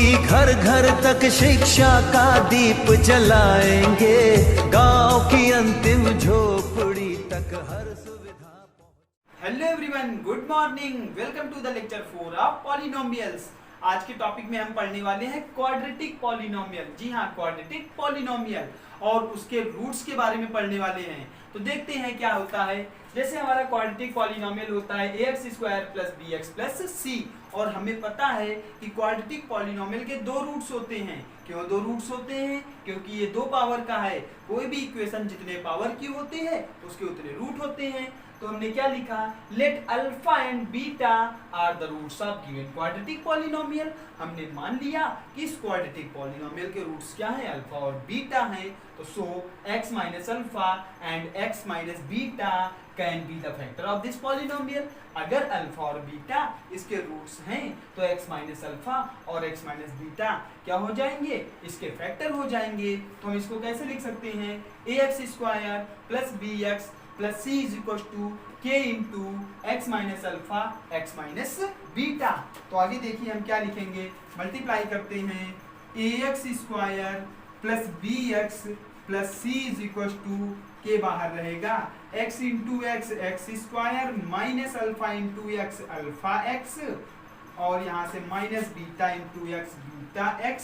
की घर घर तक शिक्षा का दीप जलाएंगे, गांव की अंतिम झोपड़ी तक हर सुविधा। Hello everyone, good morning, welcome to the lecture 4 of polynomials. आज के टॉपिक में हम पढ़ने वाले हैं क्वाड्रेटिक पॉलिनोमियल। जी हाँ, क्वाड्रेटिक पॉलिनोमियल और उसके रूट्स के बारे में पढ़ने वाले हैं। तो देखते हैं क्या होता है। जैसे हमारा क्वाड्रेटिक पॉलिनोमियल होता है ax² + bx + c, और हमें पता है कि क्वाड्रेटिक पॉलिनोमियल के दो रूट्स होते हैं। क्यों दो रूट्स होते हैं? क्योंकि ये दो पावर का है। कोई भी इक्वेशन जितने पावर की होती है उसके उतने रूट होते हैं। तो हमने क्या लिखा? Let alpha and beta are the roots of given quadratic polynomial. हमने मान लिया कि इस क्वाड्रेटिक पॉलिनोमियल के रूट्स क्या हैं? अल्फा और बीटा हैं। तो सो x - alpha and x - beta can be the factor of this polynomial. अगर अल्फा और बीटा इसके रूट्स हैं तो x - अल्फा और x - बीटा क्या हो जाएंगे? इसके फैक्टर हो जाएंगे। तो हम इसको कैसे लिख सकते हैं? ax² + bx + c = k × x - alpha x - beta. तो आगे देखिए हम क्या लिखेंगे, मल्टीप्लाई करते हैं। ax² + bx + c = k बाहर रहेगा x × x x² - alpha × x alpha x, और यहाँ से minus beta × x beta x,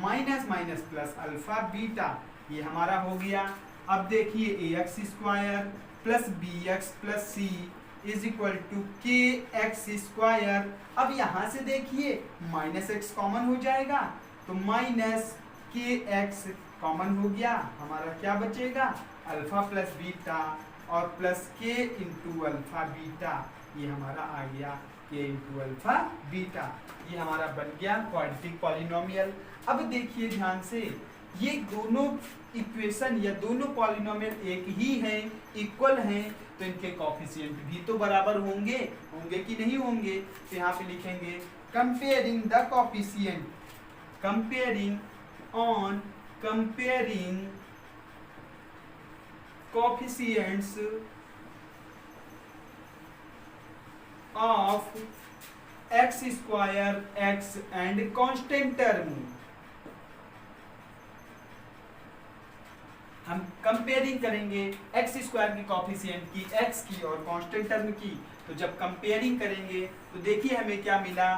minus minus plus alpha beta. ये हमारा हो गया। अब देखिए ax² + bx + c = kx²। अब यहाँ से देखिए -x कॉमन हो जाएगा, तो -kx कॉमन हो गया। हमारा क्या बचेगा? अल्फा + बीटा और प्लस k × अल्फा बीटा। ये हमारा आ गया k × अल्फा बीटा। ये हमारा बन गया क्वाड्रेटिक पॉलिनोमियल। अब देखिए ध्यान से, ये दोनों इक्वेशन या दोनों पॉलिनोमियल एक ही हैं, इक्वल हैं, तो इनके कोएफिशिएंट भी तो बराबर होंगे कि नहीं होंगे? तो यहाँ पे लिखेंगे comparing the coefficient, comparing coefficients of x² x and constant term। हम कंपेयरिंग करेंगे x² की कोएफिशिएंट की, x की और कांस्टेंट टर्म की। तो जब कंपेयरिंग करेंगे तो देखिए हमें क्या मिला?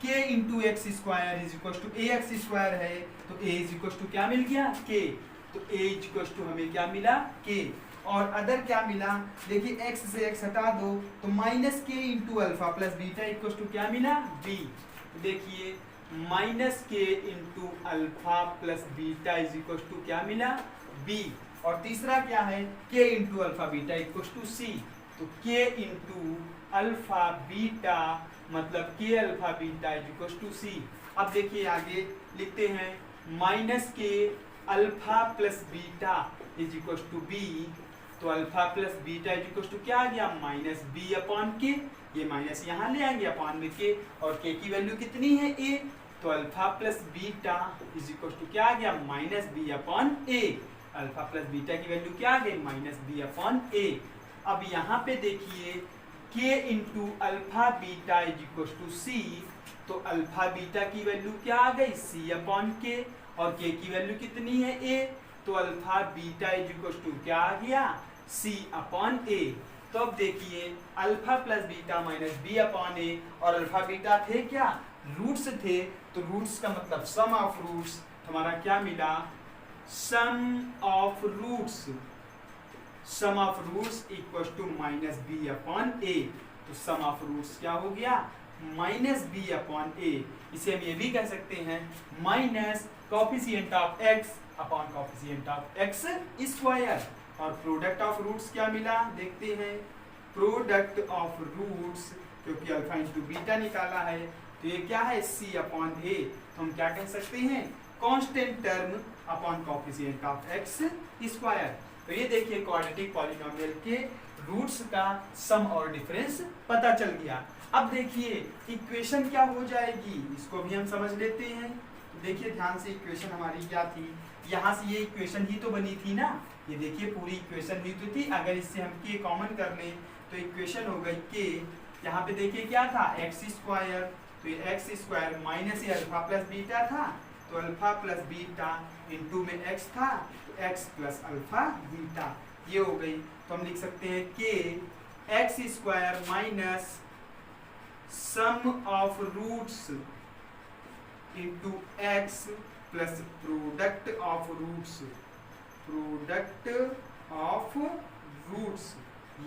k × x² = ax² है, तो a क्या मिल गया? k। तो a हमें क्या मिला? k। और अदर क्या मिला? देखिए x से x हटा दो तो -k × अल्फा + बीटा = क्या मिला? b। देखिए -k × अल्फा + बीटा = क्या मिला? b। और तीसरा क्या है? k × alpha beta = c। तो k × अल्फा बीटा मतलब k अल्फा बीटा = c। अब देखिए आगे लिखते हैं -k अल्फा + बीटा = b। तो अल्फा + बीटा = क्या आ गया? -b/k। ये माइनस यहाँ ले आएंगे अपॉन में k, और k की वैल्यू कितनी है? a। तो अल्फा + बीटा = क्या आ गया? -b/a। अल्फा + बीटा की वैल्यू क्या आ गई? -b/a। अब यहाँ पे देखिए k × अल्फा बीटा = c। तो अल्फा बीटा की वैल्यू क्या आ गई? c/k, और k की वैल्यू कितनी है? a। तो अल्फा बीटा = क्या आ गया? c/a। तो अब देखिए अल्फा + बीटा -b/a, और अल्फा बीटा थे क्या? रूट्स थे। तो रूट्स का मतलब सम ऑफ रूट्स। हमारा क्या मिला? सम ऑफ रूट्स -b/a। तो सम ऑफ रूट्स क्या हो गया? -b/a। इसे हम ये भी कह सकते हैं minus coefficient of x upon coefficient of x²। और प्रोडक्ट ऑफ रूट्स क्या मिला? देखते हैं प्रोडक्ट ऑफ रूट्स, क्योंकि अल्फा × बीटा निकाला है तो ये क्या है? c/a। तो हम क्या कह सकते हैं? Constant term upon coefficient of x²। तो ये देखिए क्वाड्रेटिक पॉलिनोमियल के रूट्स का सम और डिफरेंस पता चल गया। अब देखिए इक्वेशन क्या हो जाएगी, इसको भी हम समझ लेते हैं। तो देखिए ध्यान से, इक्वेशन हमारी क्या थी? यहाँ से ये इक्वेशन ही तो बनी थी ना, ये देखिए पूरी इक्वेशन ही तो थी। अगर इससे हम k कॉमन कर लें तो इक्वेशन हो गई k। यहाँ पे देखिए क्या था? x² तो ये एक्स स्क्वायर माइनस ये अल्फा प्लस बीटा था, तो अल्फा प्लस बीटा इनटू में एक्स था, तो एक्स प्लस अल्फा बीटा ये हो गई। तो हम लिख सकते हैं कि x square minus sum of roots into x plus product of roots, product of roots,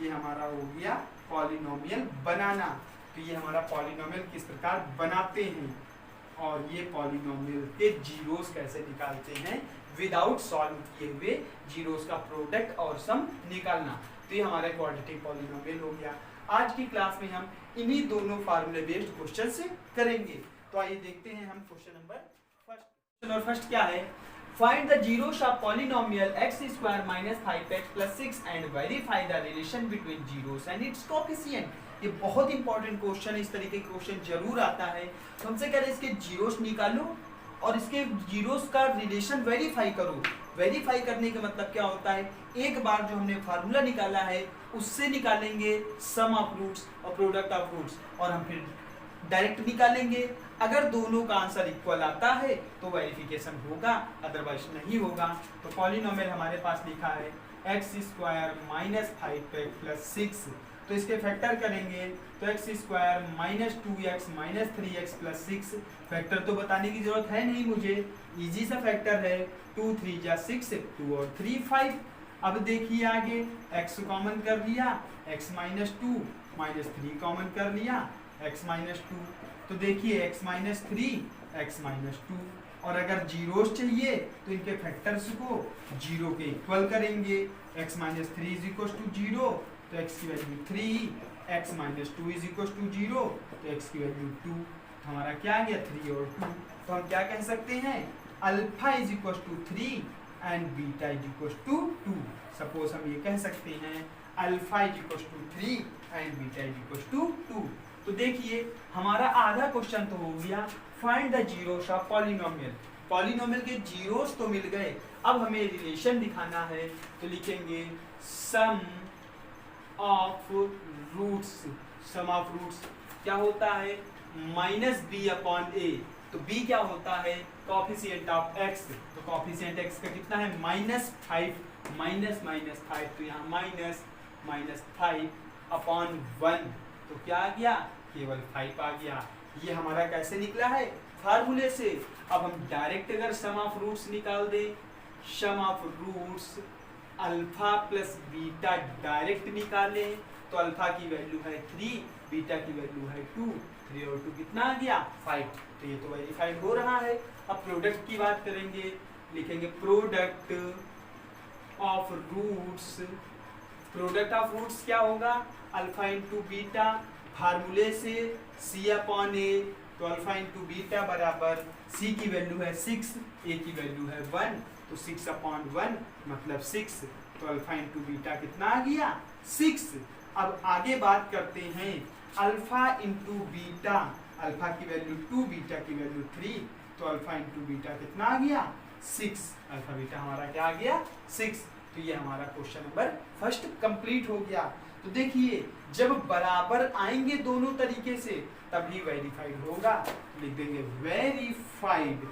ये हमारा हो गया पॉलिनोमियल बनाना। तो ये हमारा पॉलिनोमियल किस प्रकार बनाते हैं और ये पॉलिनोमियल के जीरोस कैसे निकालते हैं विदाउट सॉल्व किए हुए जीरोस का प्रोडक्ट और सम निकालना। तो ये हमारा क्वाड्रेटिक पॉलिनोमियल हो गया। आज की क्लास में हम इन्हीं दोनों फार्मूले बेस्ड क्वेश्चन से करेंगे। तो आइए देखते हैं हम क्वेश्चन नंबर फर्स्ट। और फर्स्ट क्या है, find the zeros of polynomial x square minus 5x plus 6 and verify the relation between zeros and it's coefficient. ये बहुत इंपॉर्टेंट क्वेश्चन है, इस तरीके के क्वेश्चन जरूर आता है। तो हमसे कह रहे हैं इसके जीरोस निकालो और इसके जीरोस का रिलेशन वेरीफाई करो। वेरीफाई करने का मतलब क्या होता है, एक बार जो हमने फार्मूला निकाला है उससे निकालेंगे सम ऑफ रूट्स और प्रोडक्ट ऑफ रूट्स, और हम फिर डायरेक्ट निकालेंगे। अगर दोनों का आंसर इक्वल आता है तो वेरिफिकेशन होगा, अदरवाइज नहीं होगा। तो पॉलिनोमियल हमारे पास लिखा है x square minus 5x plus 6, तो इसके फैक्टर करेंगे तो x square minus 2x minus 3x plus 6, factor तो बताने की जरूरत है नहीं मुझे, इजी सा फैक्टर है। 2 3 जा 6, 2 और 3 5। अब देखिए आगे x कॉमन कर लिया, x माइनस 2 माइनस 3 कॉमन कर लिया, x माइनस 2। तो देखिए x माइनस 3 x माइनस 2, और अगर जीरोस चाहिए तो इनके फैक्टर्स को जीरो के इक्वल करेंगे। x minus 3 is equal to 0, तो x की value 3, x minus 2 is equal to 0, तो x की वैल्यू 2। तो हमारा क्या आ गया 3 और 2। तो हम क्या कह सकते हैं, alpha is equal to 3 and beta is equal to 2। Suppose हम ये कह सकते हैं alpha is equal to 3 and beta is equal to 2। तो देखिए हमारा आधा क्वेश्चन तो हो गया, find the zeros of polynomial. Polynomial के जीरोस तो मिल गए, अब हमें रिलेशन दिखाना है। तो लिखेंगे sum of roots. Sum of roots क्या होता है, माइनस बी अपॉन ए। तो b क्या होता है, कोएफिशिएंट ऑफ x। तो कोएफिशिएंट x का कितना है माइनस 5, माइनस माइनस 5, तो यहाँ माइनस माइनस 5 अपॉन 1, तो क्या आ गया, केवल 5 आ गया। ये हमारा कैसे निकला है, फार्मूले से। अब हम डायरेक्ट अगर सम ऑफ रूट्स निकाल दें, sum of roots alpha plus beta direct निकालें, तो अल्फा की वैल्यू है 3, बीटा की वैल्यू है 2, 3 और 2 कितना आ गया 5। तो ये तो वेरीफाइड हो रहा है। अब प्रोडक्ट की बात करेंगे, लिखेंगे product of roots. Product of roots क्या होगा, अल्फा इंटू बीटा, फार्मूले से c अपॉन ए। तो अल्फा इंटू बीटा बराबर c की वैल्यू है 6, a की वैल्यू है 1, तो 6 अपॉन 1 मतलब 6। तो अल्फा इंटू बीटा कितना आ गया 6। अब आगे बात करते हैं अल्फा इंटू बीटा, अल्फा की वैल्यू 2, बीटा की वैल्यू 3, तो अल्फा इंटू बीटा कितना आ गया 6। अल्फा बीटा हमारा क्या आ गया 6। तो ये हमारा क्वेश्चन नंबर फर्स्ट कंप्लीट हो गया। तो देखिए जब बराबर आएंगे दोनों तरीके से तभी वेरीफाइड होगा। लिख देंगे वेरीफाइड,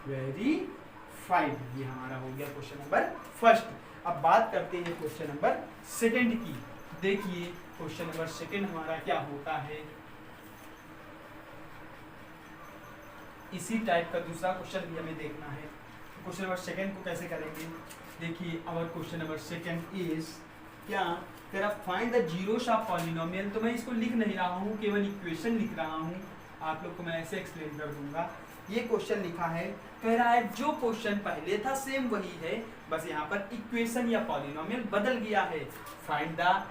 वेरीफाइड। ये हमारा हो गया क्वेश्चन नंबर फर्स्ट। अब बात करते हैं क्वेश्चन नंबर सेकंड की। देखिए क्वेश्चन नंबर सेकंड हमारा क्या होता है, इसी टाइप का दूसरा क्वेश्चन भी हमें देखना है। क्वेश्चन नंबर सेकंड को कैसे करेंगे, देखिए our question number second is क्या, तेरा find the zeros of polynomial. तो मैं इसको लिख नहीं रहा हूँ, केवल इक्वेशन लिख रहा हूँ, आप लोग को मैं ऐसे एक्सप्लेन कर दूंगा। ये क्वेश्चन लिखा है, कह रहा है जो क्वेश्चन पहले था सेम वही है, बस यहाँ पर इक्वेशन या पॉलिनोमियल बदल गया है। Find the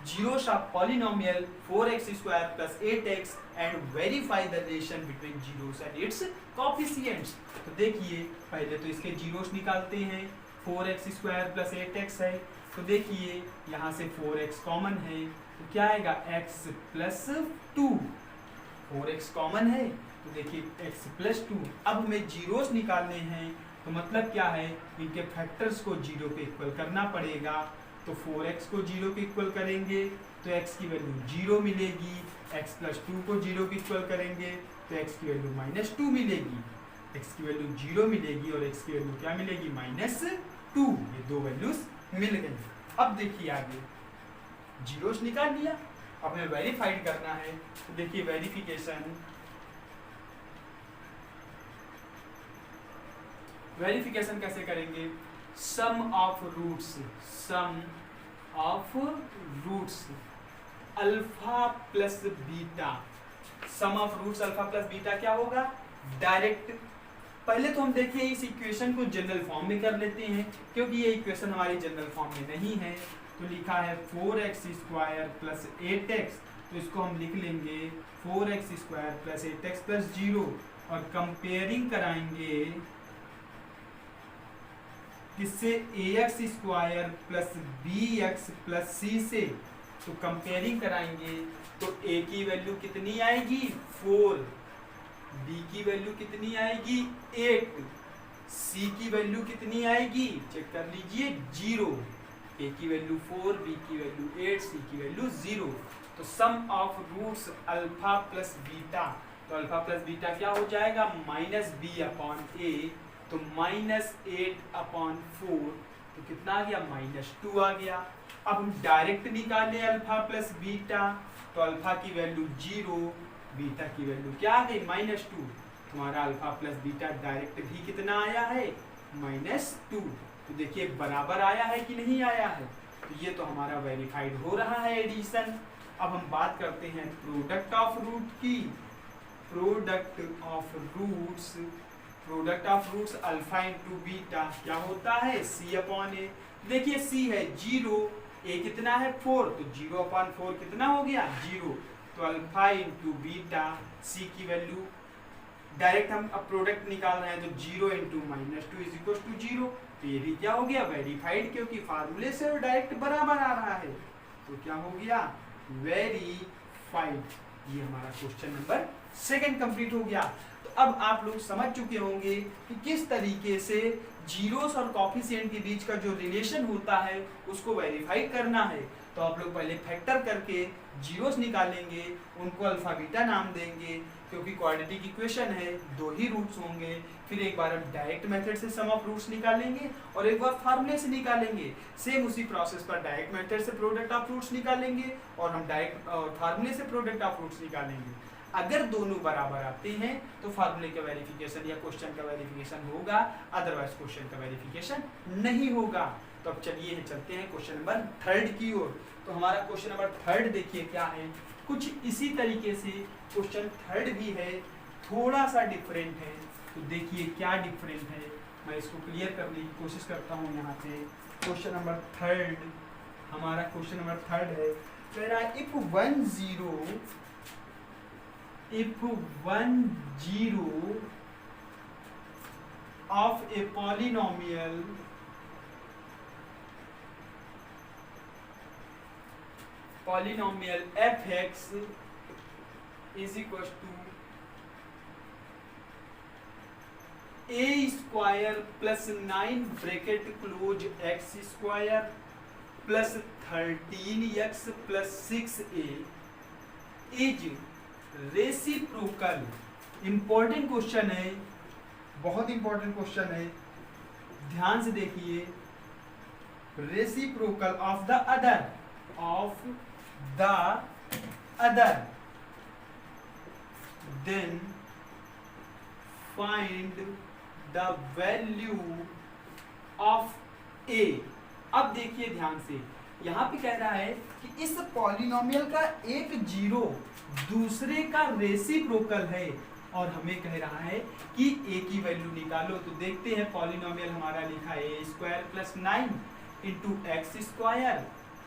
zeros of polynomial 4x square plus 8x and verify the relation between zeros and it's coefficients. तो देखिए पहले तो इसके जीरोस निकालते हैं, 4x स्क्वायर प्लस 8x है, तो देखिए यहाँ से 4x कॉमन है, तो क्या आएगा x प्लस 2, 4x कॉमन है, तो देखिए x प्लस 2। अब हमें जीरोस निकालने हैं, तो मतलब क्या है, इनके फैक्टर्स को जीरो पे इक्वल करना पड़ेगा। तो 4x को जीरो के इक्वल करेंगे तो x की वैल्यू 0 मिलेगी, x प्लस 2 को जीरो के इक्वल करेंगे तो x की वैल्यू -2 मिलेगी, x की वैल्यू 0 मिलेगी और x की वैल्यू क्या मिलेगी -2। ये दो वैल्यूज मिल गई। अब देखिए आगे जीरोस निकाल लिया, अब हमें वेरीफाइड करना है। तो देखिए वेरिफिकेशन कैसे करेंगे, sum of roots alpha plus beta, sum of roots alpha plus beta क्या होगा, डायरेक्ट। पहले तो हम देखिए इस इक्वेशन को जनरल फॉर्म में कर लेते हैं, क्योंकि ये इक्वेशन हमारी जनरल फॉर्म में नहीं है। तो लिखा है 4x² प्लस 8x, तो इसको हम लिख लेंगे 4x² प्लस 8x प्लस 0, और कंपेयरिंग कराएंगे किससे, ax² plus bx plus c से। तो कंपेयरिंग कराएंगे तो a की वैल्यू कितनी आएगी 4, b की वैल्यू कितनी आएगी 8, c की वैल्यू कितनी आएगी चेक कर लीजिए 0, a की वैल्यू 4, b की वैल्यू 8, c की वैल्यू 0। तो sum of roots alpha plus beta, तो अल्फा प्लस बीटा क्या हो जाएगा -b/a, तो -8/4, तो कितना आ गया -2 आ गया। अब हम डायरेक्ट निकालें अल्फा प्लस बीटा, तो अल्फा की वैल्यू 0, बीटा की वैल्यू क्या आ गई -2। तुम्हारा अल्फा प्लस बीटा डायरेक्ट भी कितना आया है -2। तो देखिए बराबर आया है कि नहीं आया है, तो ये तो हमारा वेरीफाइड हो रहा है एडिशन। अब हम बात करते हैं प्रोडक्ट ऑफ रूट की। Product of roots alpha into beta क्या होता है c/a। देखिए c है 0, a कितना है 4, तो 0/4 कितना हो गया 0। तो अल्फा इंटू बीटा, c की वैल्यू डायरेक्ट हम अब प्रोडक्ट निकाल रहे हैं, तो 0 इंटू -2 = 0। तो ये भी क्या हो गया वेरीफाइड, क्योंकि फार्मूले से डायरेक्ट बराबर आ रहा है, तो क्या हो गया वेरीफाइड। ये हमारा क्वेश्चन नंबर 2 कंप्लीट हो गया। तो अब आप लोग समझ चुके होंगे कि किस तरीके से जीरोस और कोफिशिएंट के बीच का जो रिलेशन होता है उसको वेरीफाई करना है। तो आप लोग पहले फैक्टर करके जीरोस निकालेंगे, उनको अल्फा बीटा नाम देंगे, क्योंकि क्वाड्रेटिक इक्वेशन है, 2 ही रूट्स होंगे। फिर एक बार हम डायरेक्ट मेथड से सम ऑफ रूट्स निकालेंगे और एक बार फार्मूले से निकालेंगे। सेम उसी प्रोसेस पर डायरेक्ट मेथड से प्रोडक्ट ऑफ रूट्स निकालेंगे और हम डायरेक्ट फार्मूले से प्रोडक्ट ऑफ रूट्स निकालेंगे। अगर दोनों बराबर आते हैं तो फार्मूले का वेरिफिकेशन या क्वेश्चन का वेरिफिकेशन होगा, अदरवाइज क्वेश्चन का वेरिफिकेशन नहीं होगा। तो अब चलिए चलते हैं क्वेश्चन नंबर 3 की ओर। तो हमारा क्वेश्चन नंबर 3 देखिए क्या है, कुछ इसी तरीके से क्वेश्चन 3 भी है, थोड़ा सा डिफरेंट है। तो देखिए क्या डिफरेंट है, मैं इसको क्लियर करने की कोशिश करता हूँ। यहाँ से क्वेश्चन नंबर 3, हमारा क्वेश्चन नंबर 3 है, कह रहा है if 1 0 of a polynomial fx is equals to a square plus 9 bracket close x square plus 13x plus 6a is reciprocal. Important question है, बहुत इंपॉर्टेंट क्वेश्चन है, ध्यान से देखिए। Reciprocal of the other then find the value of a. अब देखिए ध्यान से, यहाँ पे कह रहा है कि इस पॉलिनोमियल का एक जीरो दूसरे का रेसिप्रोकल है और हमें कह रहा है कि a की वैल्यू निकालो। तो देखते हैं पॉलिनोमियल हमारा लिखा है a² plus 9 into x square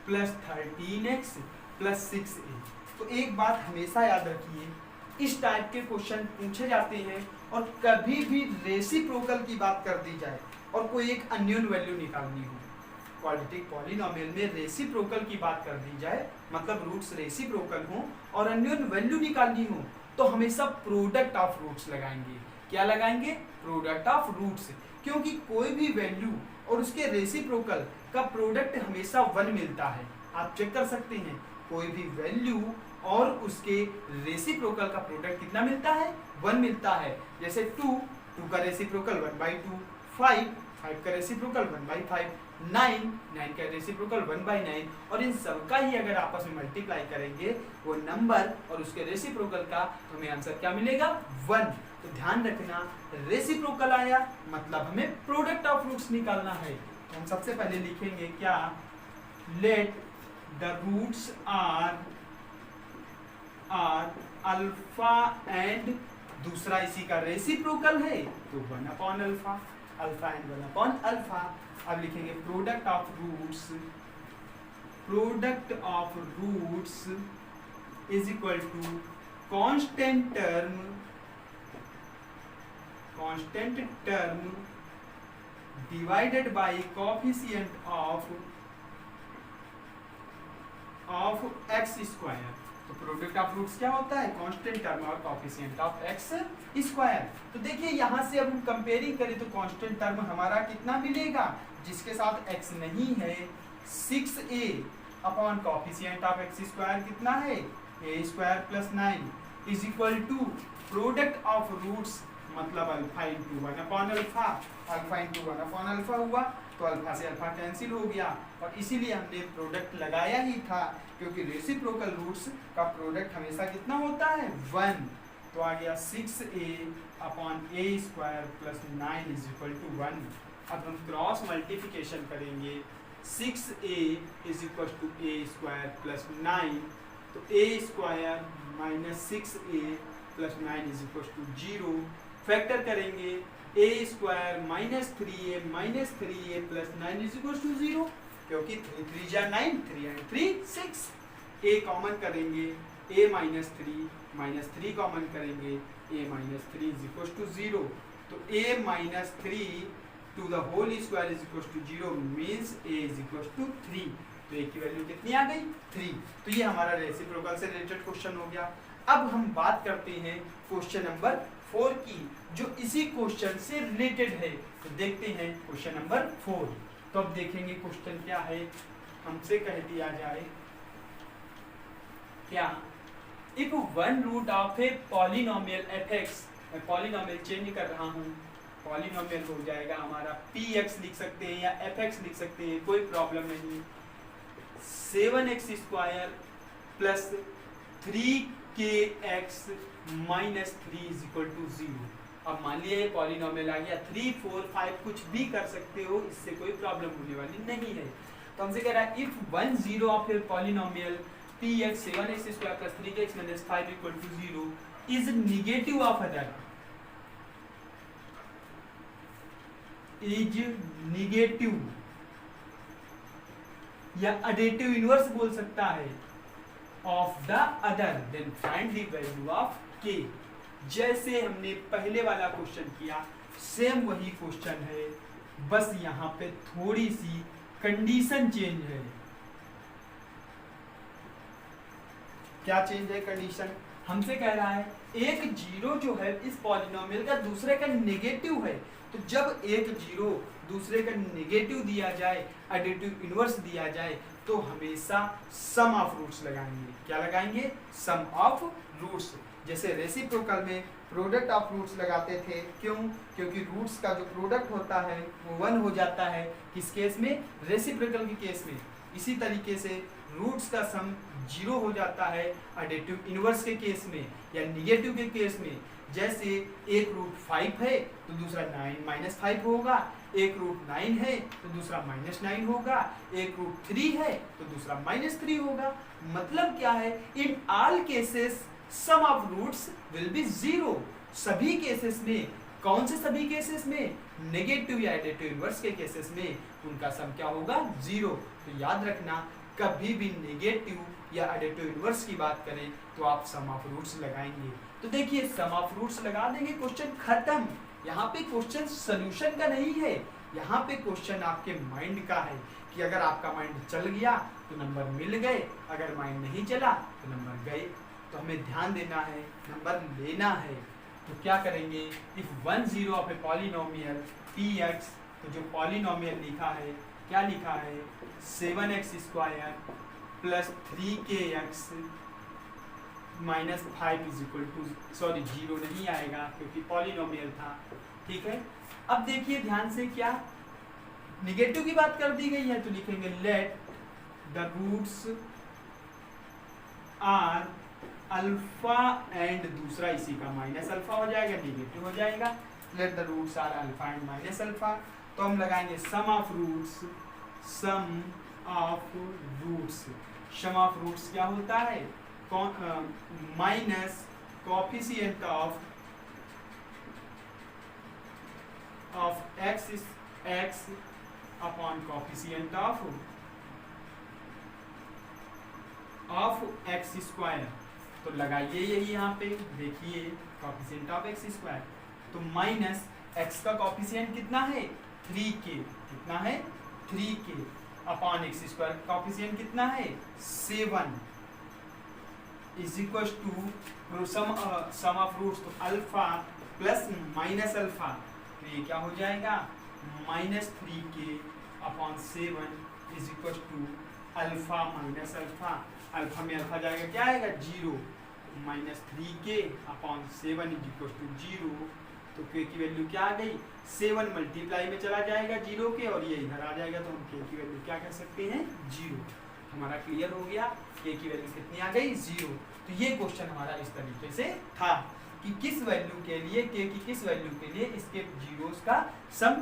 plus 13x plus 6a। तो एक बात हमेशा याद रखिए, इस टाइप के क्वेश्चन पूछे जाते हैं और कभी भी रेसिप्रोकल की बात कर दी जाए और कोई एक अननोन वैल्यू निकालनी हो, क्वाड्रेटिक पॉलिनोमियल में रेसिप्रोकल की बात कर दी जाए, मतलब रूट्स रेसिप्रोकल हो और अननोन वैल्यू निकालनी हो, तो हमेशा प्रोडक्ट ऑफ रूट्स लगाएंगे। क्या लगाएंगे? प्रोडक्ट ऑफ रूट्स, क्योंकि कोई भी वैल्यू और उसके रेसिप्रोकल का प्रोडक्ट हमेशा 1 मिलता है। आप चेक कर सकते हैं, कोई भी वैल्यू और उसके रेसिप्रोकल का प्रोडक्ट कितना मिलता है, 1 मिलता है। जैसे 2 का रेसिप्रोकल 1/2, 5 का रेसिप्रोकल 1/5, 9 का रेसिप्रोकल 1/9, और इन सबका ही अगर आपस में मल्टीप्लाई करेंगे वो नंबर और उसके रेसिप्रोकल का, तो हमें आंसर क्या मिलेगा, 1। तो ध्यान रखना, रेसिप्रोकल आया मतलब हमें प्रोडक्ट ऑफ रूट्स निकालना है। तो हम सबसे पहले लिखेंगे क्या, let the roots are alpha and दूसरा इसी का रेसिप्रोकल है तो 1 अल्फा, अल्फा एंड 1 अल्फा। अब लिखेंगे product of roots is equal to constant term divided by coefficient of x square. तो प्रोडक्ट ऑफ रूट्स क्या होता है, कांस्टेंट टर्म और कोएफिशिएंट ऑफ एक्स स्क्वायर। तो देखिए यहाँ से अब हम कंपेयरिंग करें तो कांस्टेंट टर्म हमारा कितना मिलेगा, जिसके साथ x नहीं है, 6a upon coefficient of x square कितना है, a² + 9 is equal to product of roots मतलब alpha into 1 alpha, alpha into 1 alpha हुआ तो अल्फा से अल्फा कैंसिल हो गया, और इसीलिए हमने प्रोडक्ट लगाया ही था क्योंकि रेसिप्रोकल रूट्स का प्रोडक्ट हमेशा कितना होता है, 1। तो आ गया 6a upon a² + 9 is equal to 1। अब हम क्रॉस मल्टीप्लिकेशन करेंगे, 6a is equal to a² + 9, तो a² - 6a + 9 is equal to 0। Factor करेंगे, a² - 3a - 3a + 9 is equal to 0, क्योंकि 3 3 जा 9, 3 and 3 6। a कॉमन करेंगे, a - 3 - 3 कॉमन करेंगे, a - 3 इज इक्वल टू 0। तो a - 3 to the whole square is equal to 0 means a is equal to 3। तो a की value कितनी आ गई, 3। तो ये हमारा रेसिप्रोकल से रिलेटेड क्वेश्चन हो गया। अब हम बात करते हैं क्वेश्चन नंबर 4 की, जो इसी क्वेश्चन से रिलेटेड है। तो देखते हैं क्वेश्चन नंबर 4। तो अब देखेंगे क्वेश्चन क्या है, हमसे कह दिया जाए क्या, if 1 root of a polynomial fx, मैं पॉलिनोमियल चेंज कर रहा हूँ, पॉलिनोमियल हो जाएगा हमारा px लिख सकते हैं या fx लिख सकते हैं, कोई प्रॉब्लम नहीं। 7x² + 3kx - 3 is equal to 0। अब मान लिया पॉलिनोमियल आ गया, 3 4 5 कुछ भी कर सकते हो, इससे कोई प्रॉब्लम होने वाली नहीं है। तो हमसे कह रहा है if 1 0 of a polynomial px 7x² + 3kx - 5 equal to 0 is negative of other, is negative या एडिटिव इनवर्स बोल सकता है of the other, then find the value of k। जैसे हमने पहले वाला क्वेश्चन किया, सेम वही क्वेश्चन है, बस यहाँ पे थोड़ी सी कंडीशन चेंज है। क्या चेंज है कंडीशन, हमसे कह रहा है एक 0 जो है इस पॉलिनोमियल का दूसरे का नेगेटिव है, तो जब एक 0 दूसरे का नेगेटिव दिया जाए, एडिटिव इनवर्स दिया जाए, तो हमेशा सम ऑफ रूट्स लगाएंगे। क्या लगाएंगे, सम ऑफ रूट्स। जैसे रेसिप्रोकल में प्रोडक्ट ऑफ रूट्स लगाते थे, क्यों, क्योंकि रूट्स का जो प्रोडक्ट होता है वो 1 हो जाता है, किस केस में, रेसिप्रोकल के केस में। इसी तरीके से रूट्स का सम 0 हो जाता है एडिटिव इनवर्स के केस में या निगेटिव के केस में। जैसे एक रूट 5 है तो दूसरा 9 - 5 होगा, एक रूट 9 है तो दूसरा -9 होगा, एक रूट 3 है तो दूसरा -3 होगा। मतलब क्या है, in all cases sum of roots will be 0। सभी केसेस में, कौन से सभी केसेस में, नेगेटिव या एडिटिव इनवर्स के केसेस में उनका सम क्या होगा, 0। तो याद रखना, कभी भी नेगेटिव या एडिटिव इनवर्स की बात करें तो आप सम ऑफ रूट्स लगाएंगे। तो देखिए सम ऑफ रूट्स लगा देंगे, क्वेश्चन खत्म। यहाँ पे क्वेश्चन सोल्यूशन का नहीं है, यहाँ पे क्वेश्चन आपके माइंड का है कि अगर आपका माइंड चल गया तो नंबर मिल गए, अगर माइंड नहीं चला तो नंबर गए। तो हमें ध्यान देना है, नंबर लेना है। तो क्या करेंगे, if 1 0 of a polynomial px, तो जो पॉलिनोमियल लिखा है, क्या लिखा है, 7x² + 3kx -5 is equal to, sorry 0 नहीं आएगा क्योंकि पॉलिनोमियल था। ठीक है, अब देखिए ध्यान से, क्या निगेटिव की बात कर दी गई है तो लिखेंगे let the roots are alpha and दूसरा इसी का माइनस अल्फा हो जाएगा, निगेटिव हो जाएगा। Let the roots are alpha and minus alpha, तो हम लगाएंगे sum of roots, sum of roots. Sum of roots क्या होता है, minus coefficient of x is x upon coefficient of x square. तो लगाइए यही यहाँ पे, देखिए कोफिशिएंट ऑफ x स्क्वायर, तो माइनस x का कोफिशिएंट कितना है 3k, कितना है 3k upon x square, coefficient कितना है 7 is equal to sum of roots, तो अल्फा प्लस माइनस अल्फा, तो ये क्या हो जाएगा -3k upon 7 is equal to alpha minus alpha. Alpha में अल्फा जाएगा, क्या आएगा 0, -3k upon 7 is equal to 0। तो k की वैल्यू क्या आ गई 7 मल्टीप्लाई में चला जाएगा 0 के, और ये इधर आ जाएगा, तो हम k की वैल्यू क्या कर सकते हैं 0। हमारा क्लियर हो गया, k की वैल्यू कितनी आ गई 0। तो ये क्वेश्चन हमारा इस तरीके से था कि किस वैल्यू के लिए, k की किस वैल्यू के लिए इसके जीरोस का सम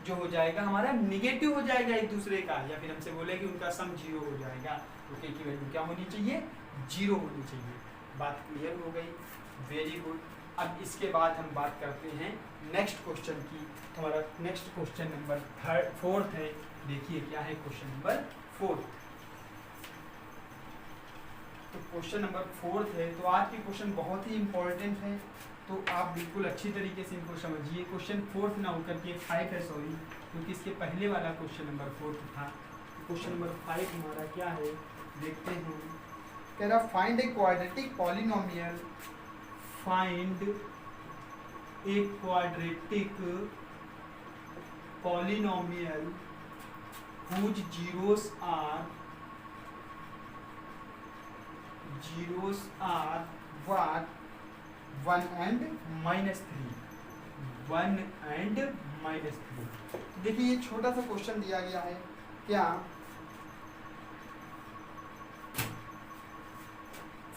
जो हो जाएगा हमारा निगेटिव हो जाएगा एक दूसरे का, या फिर हमसे बोले कि उनका सम 0 हो जाएगा, तो k की वैल्यू क्या होनी चाहिए 0 होनी चाहिए। बात क्लियर हो गई, वेरी गुड। अब इसके बाद हम बात करते हैं नेक्स्ट क्वेश्चन की। हमारा नेक्स्ट क्वेश्चन नंबर 4 है, देखिए क्या है क्वेश्चन नंबर 4। तो क्वेश्चन नंबर 4 है, तो आज के क्वेश्चन बहुत ही इंपॉर्टेंट है, तो आप बिल्कुल अच्छी तरीके से इनको समझिए। क्वेश्चन 4 ना होकर के 5 है, सॉरी, क्योंकि इसके पहले वाला क्वेश्चन नंबर 4 था। क्वेश्चन नंबर 5 हमारा क्या है देखते हैं। कह रहा find a quadratic polynomial, find a quadratic polynomial whose zeros are what 1 and -3, 1 and -3। देखिए ये छोटा सा क्वेश्चन दिया गया है, क्या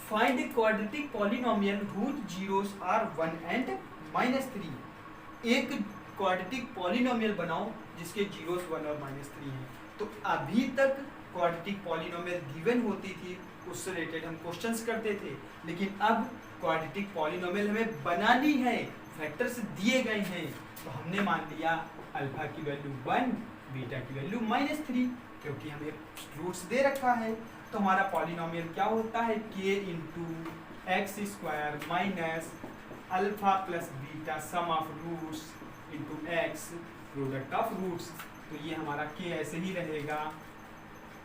find a quadratic polynomial whose zeros are 1 and -3। एक क्वाड्रेटिक पॉलिनोमियल बनाओ जिसके जीरोस 1 और -3 हैं। तो अभी तक क्वाड्रेटिक पॉलिनोमियल गिवन होती थी, उससे रिलेटेड हम क्वेश्चंस करते थे, लेकिन अब क्वाड्रेटिक पॉलिनोमियल हमें बनानी है, फैक्टर्स दिए गए हैं, तो हमने मान लिया अल्फा की वैल्यू 1, बीटा की वैल्यू -3, क्योंकि हमें रूट्स दे रखा है। तो हमारा पॉलिनोमियल क्या होता है k into x square minus alpha plus beta sum of roots into x product of roots. तो ये हमारा k ऐसे ही रहेगा,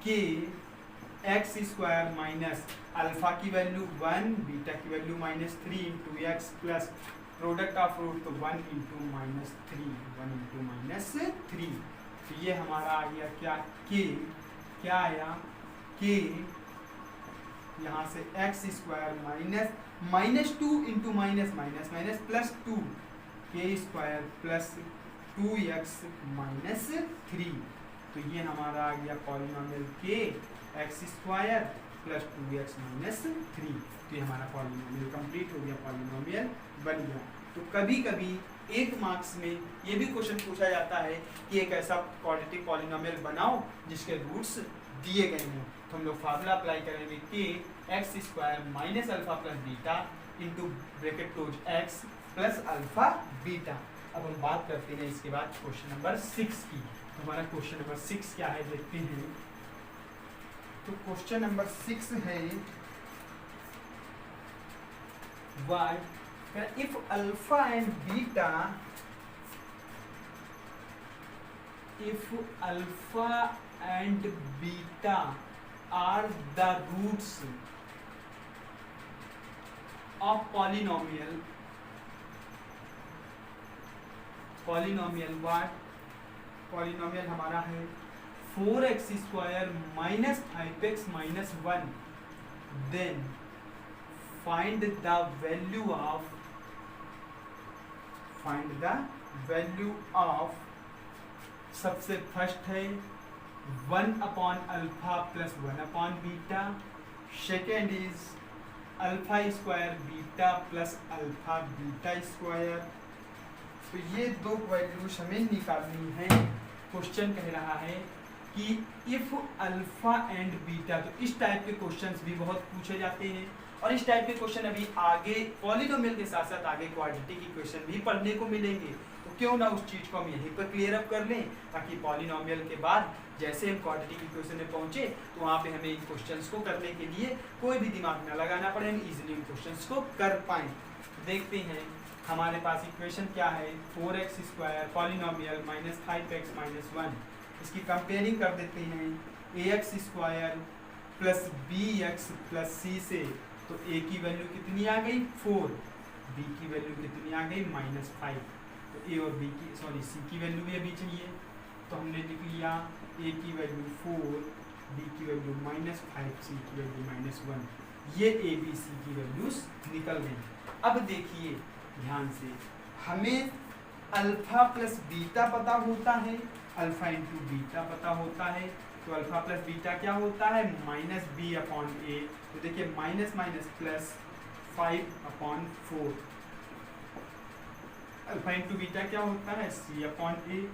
k x square minus alpha की वैल्यू 1, बीटा की value -3 into x plus product of root, तो 1 into -3, 1 into -3। तो ये हमारा आ गया क्या k, क्या आया k यहाँ से x square minus -2 into minus plus 2 k square plus 2x -3। तो ये हमारा आ गया polynomial k x square plus 2x -3। तो ये हमारा पॉलिनोमियल कंप्लीट हो गया, पॉलिनोमियल बन गया। तो कभी कभी एक मार्क्स में ये भी क्वेश्चन पूछा जाता है कि एक ऐसा क्वाड्रेटिक पॉलिनोमियल बनाओ जिसके रूट्स दिए गए हैं। तो हम लोग फार्मूला अप्लाई करेंगे कि x square minus alpha plus beta into bracket close x plus alpha beta. अब हम बात करते हैं इसके बाद क्वेश्चन नंबर 6 की। तो हमारा क्वेश्चन नंबर 6 क्या है देखते हैं। तो क्वेश्चन नंबर 6 है what if alpha and beta, if alpha and beta are the roots of polynomial what, polynomial हमारा है 4x square minus 5x minus 1, then find the value of सबसे फर्स्ट है 1 upon alpha plus 1 upon beta, second is alpha square beta plus alpha beta square. तो ये दो values हमें निकालनी है। क्वेश्चन कह रहा है कि इफ अल्फा एंड बीटा, तो इस टाइप के क्वेश्चंस भी बहुत पूछे जाते हैं और इस टाइप के क्वेश्चन अभी आगे पॉलिनोमियल के साथ साथ आगे क्वाड्रेटिक इक्वेशन भी पढ़ने को मिलेंगे। तो क्यों ना उस चीज को हम यहीं पर क्लियर अप कर लें, ताकि पॉलिनोमियल के बाद जैसे हम क्वाड्रेटिक इक्वेशन में पहुंचे तो वहां पे हमें इन क्वेश्चंस को करने के लिए कोई भी दिमाग न लगाना पड़े, हम इजीली इन क्वेश्चंस को कर पाएं। देखते हैं हमारे पास इक्वेशन क्या है, 4x square polynomial minus 5x minus 1। इसकी कंपेयरिंग कर देते हैं ax square plus bx plus c से। तो a की वैल्यू कितनी आ गई 4, b की वैल्यू कितनी आ गई -5। तो a और b की c की वैल्यू भी अभी चाहिए, तो हमने लिख लिया a की वैल्यू 4, b की वैल्यू -5, c की वैल्यू -1। ये a b c की वैल्यूज निकल गई। अब देखिए ध्यान से, हमें अल्फा प्लस बीटा पता होता है, अल्फा इंटू बीटा पता होता है। तो अल्फा प्लस बीटा क्या होता है -b अपॉन a। तो देखिए minus minus plus 5/4। Alpha into beta क्या होता है c अपॉन a।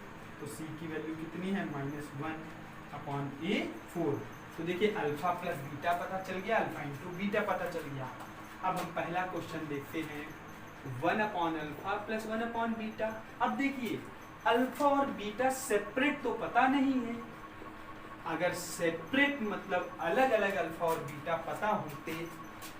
तो c की वैल्यू कितनी है -1/a4। तो देखिए अल्फा प्लस बीटा पता चल गया, अल्फा इंटू बीटा पता चल गया। अब हम पहला क्वेश्चन देखते हैं 1 upon alpha plus 1 upon beta. अब देखिए अल्फा और बीटा सेपरेट तो पता नहीं है, अगर सेपरेट मतलब अलग अलग अल्फा और बीटा पता होते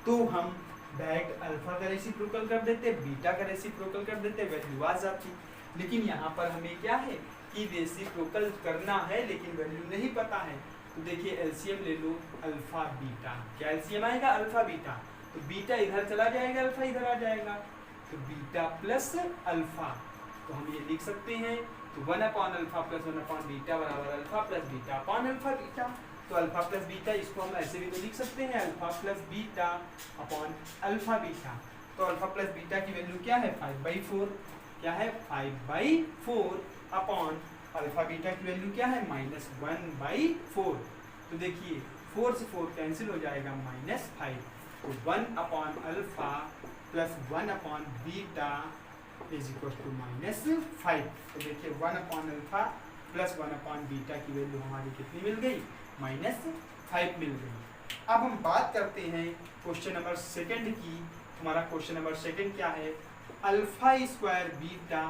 तो हम डायरेक्ट अल्फा का रेसिप्रोकल कर देते, बीटा का रेसिप्रोकल कर देते, वैल्यू आ जाती। लेकिन यहाँ पर हमें क्या है कि रेसिप्रोकल करना है लेकिन वैल्यू नहीं पता है। तो देखिए एलसीएम ले लो अल्फा बीटा, क्या एलसीएम आएगा अल्फा बीटा। तो बीटा इधर चला जाएगा, अल्फा इधर आ जाएगा, तो बीटा प्लस अल्फा। तो हम ये लिख सकते हैं, तो 1 upon alpha plus 1 upon beta बराबर alpha plus beta upon alpha beta. तो अल्फा प्लस बीटा इसको हम ऐसे भी तो लिख सकते हैं, alpha plus beta upon alpha beta. तो अल्फा प्लस बीटा की वैल्यू क्या है 5/4, क्या है 5/4 अपॉन अल्फा बीटा की वैल्यू क्या है -1/4। तो देखिए 4 से 4 कैंसिल हो जाएगा -5। तो 1 upon alpha plus 1 upon beta is equal to -5। तो देखिए 1 upon alpha plus 1 upon beta की वैल्यू हमारी कितनी मिल गई -5 मिल गई। अब हम बात करते हैं क्वेश्चन नंबर सेकंड की। हमारा क्वेश्चन नंबर सेकंड क्या है, alpha square beta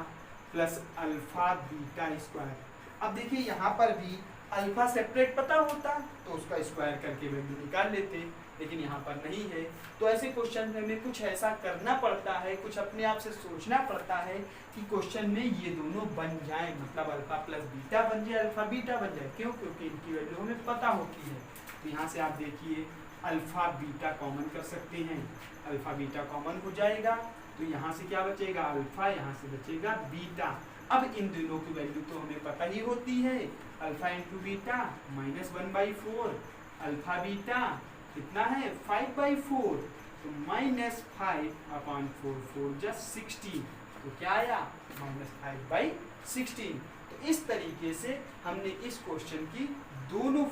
plus alpha beta square. अब देखिए यहाँ पर भी अल्फा सेपरेट पता होता तो उसका स्क्वायर करके वैल्यू निकाल लेते, लेकिन यहाँ पर नहीं है। तो ऐसे क्वेश्चन में हमें कुछ ऐसा करना पड़ता है, कुछ अपने आप से सोचना पड़ता है कि क्वेश्चन में ये दोनों बन जाए, मतलब अल्फा प्लस बीटा बन जाए, अल्फा बीटा बन जाए। क्यों? क्योंकि इनकी वैल्यू हमें पता होती है। तो यहाँ से आप देखिए अल्फा बीटा कॉमन कर सकते हैं, अल्फा बीटा कॉमन हो जाएगा। तो यहाँ से क्या बचेगा अल्फा, यहाँ से बचेगा बीटा। अब इन दोनों की वैल्यू तो हमें पता ही होती है, alpha into beta -1/4, alpha beta कितना है 5/4। तो -5/4, 4 + 16, तो क्या आया -5/16। तो इस तरीके से हमने इस क्वेश्चन की दोनों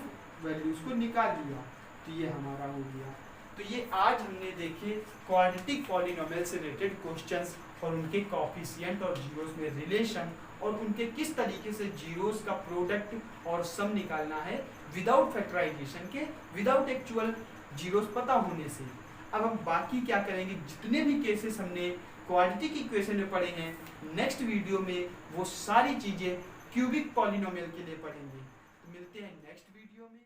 वैल्यूज को निकाल लिया। तो ये हमारा हो गया। तो ये आज हमने देखे क्वाड्रेटिक पॉलिनोमियल से रिलेटेड क्वेश्चंस और उनके कोएफिशिएंट और जीरोस में रिलेशन, और उनके किस तरीके से जीरोस का प्रोडक्ट और सम निकालना है विदाउट फैक्टराइजेशन के, विदाउट एक्चुअल जीरोस पता होने से। अब हम बाकी क्या करेंगे, जितने भी केसेस हमने क्वाड्रेटिक इक्वेशन में पढ़े हैं, नेक्स्ट वीडियो में वो सारी चीजें क्यूबिक पॉलिनोमियल के लिए पढ़ेंगे। तो मिलते हैं नेक्स्ट वीडियो में।